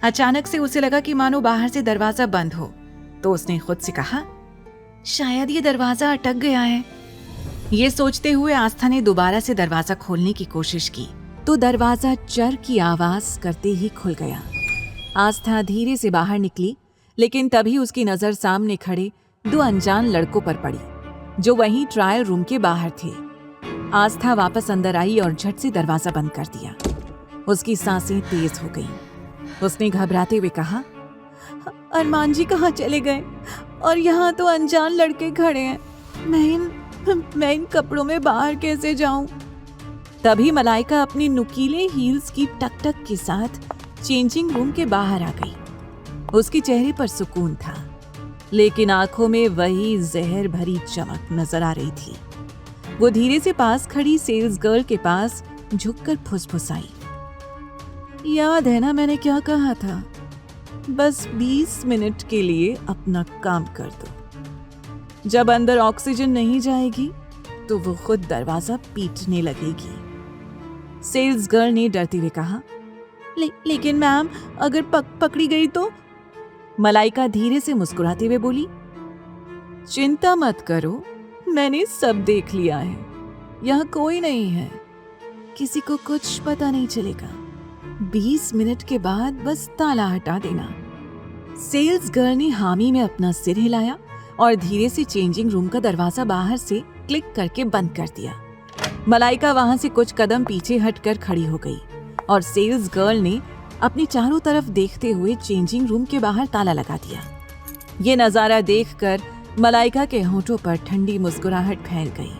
अचानक से उसे लगा कि मानो बाहर से दरवाजा बंद हो, तो उसने खुद से कहा, शायद ये दरवाजा अटक गया है। ये सोचते हुए आस्था ने दोबारा से दरवाजा खोलने की कोशिश की तो दरवाजा चर की आवाज करते ही खुल गया। आस्था धीरे से बाहर निकली, लेकिन तभी उसकी नजर सामने खड़े 2 अनजान लड़कों पर पड़ी जो वहीं ट्रायल रूम के बाहर थे। आस्था वापस अंदर आई और झट से दरवाजा बंद कर दिया। उसकी सांसें तेज हो गईं। उसने घबराते हुए कहा, अरमान जी कहाँ चले गए? और यहाँ तो अनजान लड़के खड़े हैं। मैं इन कपड़ों में बाहर कैसे जाऊं? तभी मलाइका अपनी नुकीले हील्स की टक टक के साथ चेंजिंग रूम के बाहर आ गई। उसके चेहरे पर सुकून था, लेकिन आंखों में वही जहर भरी चमक नजर आ रही थी। वो धीरे से पास खड़ी सेल्स गर्ल के पास झुककर फुसफुसाई, याद है ना मैंने क्या कहा था? बस 20 मिनट के लिए अपना काम कर दो। जब अंदर ऑक्सीजन नहीं जाएगी तो वो खुद दरवाजा पीटने लगेगी। सेल्स गर्ल ने डरते हुए कहा, लेकिन मैम अगर पकड़ी गई तो? मलाइका धीरे से मुस्कुराते हुए बोली, चिंता मत करो, मैंने सब देख लिया है। यहाँ कोई नहीं है, किसी को कुछ पता नहीं चलेगा। 20 मिनट के बाद बस ताला हटा देना। सेल्स गर्ल ने हामी में अपना सिर हिलाया और धीरे से चेंजिंग रूम का दरवाजा बाहर से क्लिक करके बंद कर दिया। मलाइका वहां से कुछ कदम पीछे हटकर खड़ी हो गई और सेल्स गर्ल ने अपनी चारों तरफ देखते हुए चेंजिंग रूम के बाहर ताला लगा दिया। ये नजारा देखकर मलाइका के होंठों पर ठंडी मुस्कुराहट फैल गई।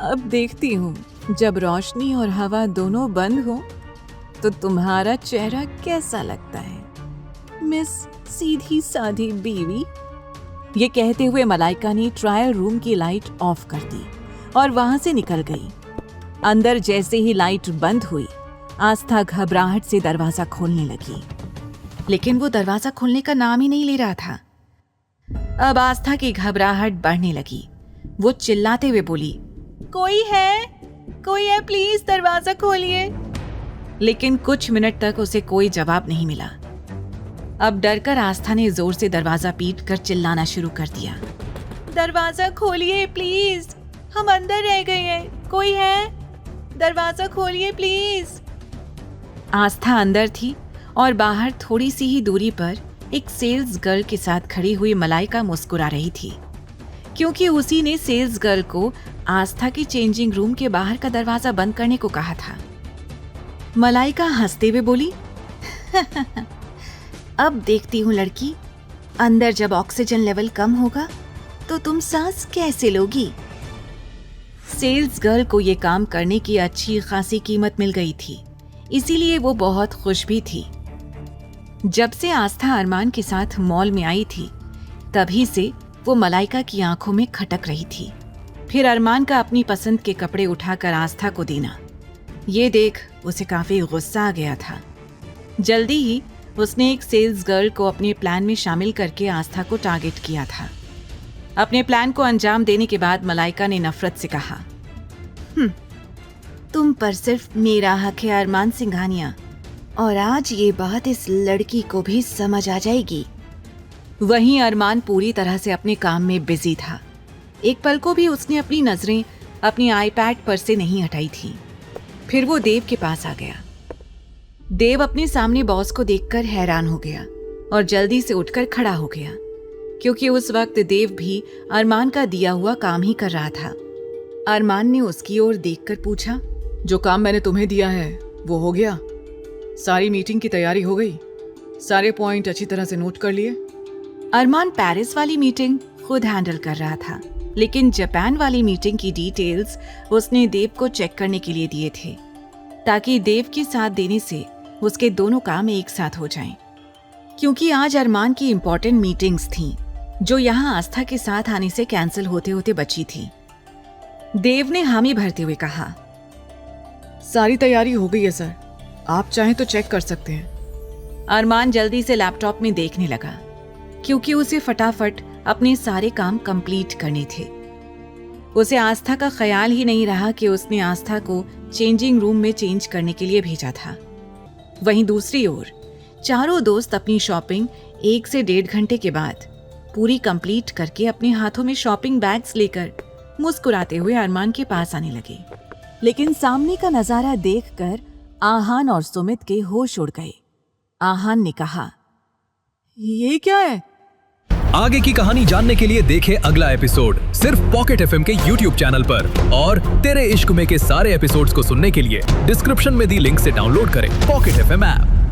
अब देखती हूँ जब रोशनी और हवा दोनों बंद हो तो तुम्हारा चेहरा कैसा लगता है, मिस सीधी साधी बीवी। ये कहते हुए मलाइका ने ट्रायल रूम की लाइट ऑफ कर दी और वहां से निकल गई। अंदर जैसे ही लाइट बंद हुई, आस्था घबराहट से दरवाजा खोलने लगी, लेकिन वो दरवाजा खोलने का नाम ही नहीं ले रहा था। अब आस्था की घबराहट बढ़ने लगी। वो चिल्लाते हुए बोली, कोई है प्लीज दरवाजा खोलिए। लेकिन कुछ मिनट तक उसे कोई जवाब नहीं मिला। अब डरकर आस्था ने जोर से दरवाजा पीटकर चिल्लाना शुरू कर दिया, दरवाजा खोलिए प्लीज, हम अंदर रह गए हैं, कोई है? दरवाजा खोलिए प्लीज। आस्था अंदर थी और बाहर थोड़ी सी ही दूरी पर एक सेल्स गर्ल के साथ खड़ी हुई मलाइका मुस्कुरा रही थी, क्योंकि उसी ने सेल्स गर्ल को आस्था की चेंजिंग रूम के बाहर का दरवाजा बंद करने को कहा था। मलाइका हंसते हुए बोली, अब देखती हूँ लड़की, अंदर जब ऑक्सीजन लेवल कम होगा तो तुम सांस कैसे लोगी? सेल्स गर्ल को ये काम करने की अच्छी खासी कीमत मिल गई थी, इसीलिए वो बहुत खुश भी थी। जब से आस्था अरमान के साथ मॉल में आई थी, तभी से वो मलाइका की आंखों में खटक रही थी। फिर अरमान का अपनी पसंद के कपड़े उठाकर आस्था को देना, ये देख उसे काफी गुस्सा आ गया था। जल्दी ही उसने एक सेल्स गर्ल को अपने प्लान में शामिल करके आस्था को टारगेट किया था। अपने प्लान को अंजाम देने के बाद मलाइका ने नफरत से कहा, तुम पर सिर्फ मेरा हक है अरमान सिंघानिया, और आज ये बात इस लड़की को भी समझ आ जाएगी। वहीं अरमान पूरी तरह से अपने काम में बिजी था। एक पल को भी उसने अपनी नजरें अपनी आईपैड पर से नहीं हटाई थी। फिर वो देव के पास आ गया। देव अपने सामने बॉस को देखकर हैरान हो गया और जल्दी से उठकर खड़ा हो गया, क्योंकि उस वक्त देव भी अरमान का दिया हुआ काम ही कर रहा था। अरमान ने उसकी ओर देखकर पूछा, जो काम मैंने तुम्हें दिया है वो हो गया? सारी मीटिंग की तैयारी हो गई? सारे पॉइंट अच्छी तरह से नोट कर लिए? अरमान पेरिस वाली मीटिंग खुद हैंडल कर रहा था, लेकिन जापान वाली मीटिंग की डिटेल्स उसने देव को चेक करने के लिए दिए थे, ताकि देव के साथ देने से उसके दोनों काम एक साथ हो जाएं। क्योंकि आज अरमान की इम्पोर्टेंट मीटिंग्स थीं, जो यहाँ आस्था के साथ आने से कैंसिल होते होते बची थी। देव ने हामी भरते हुए कहा, सारी तैयारी हो गई है सर, आप चाहें तो चेक कर सकते हैं। अरमान जल्दी से लैपटॉप में देखने लगा, क्योंकि उसे फटाफट अपने सारे काम कंप्लीट करने थे। उसे आस्था का ख्याल ही नहीं रहा कि उसने आस्था को चेंजिंग रूम में चेंज करने के लिए भेजा था। वहीं दूसरी ओर चारों दोस्त अपनी शॉपिंग 1 से 1.5 घंटे के बाद पूरी कंप्लीट करके अपने हाथों में शॉपिंग बैग्स लेकर मुस्कुराते हुए अरमान के पास आने लगे। लेकिन सामने का नजारा देखकर आहान और सुमित के होश उड़ गए। आहान ने कहा, ये क्या है? आगे की कहानी जानने के लिए देखें अगला एपिसोड सिर्फ पॉकेट एफएम के YouTube चैनल पर। और तेरे इश्क में के सारे एपिसोड्स को सुनने के लिए डिस्क्रिप्शन में दी लिंक से डाउनलोड करें पॉकेट एफएम ऐप।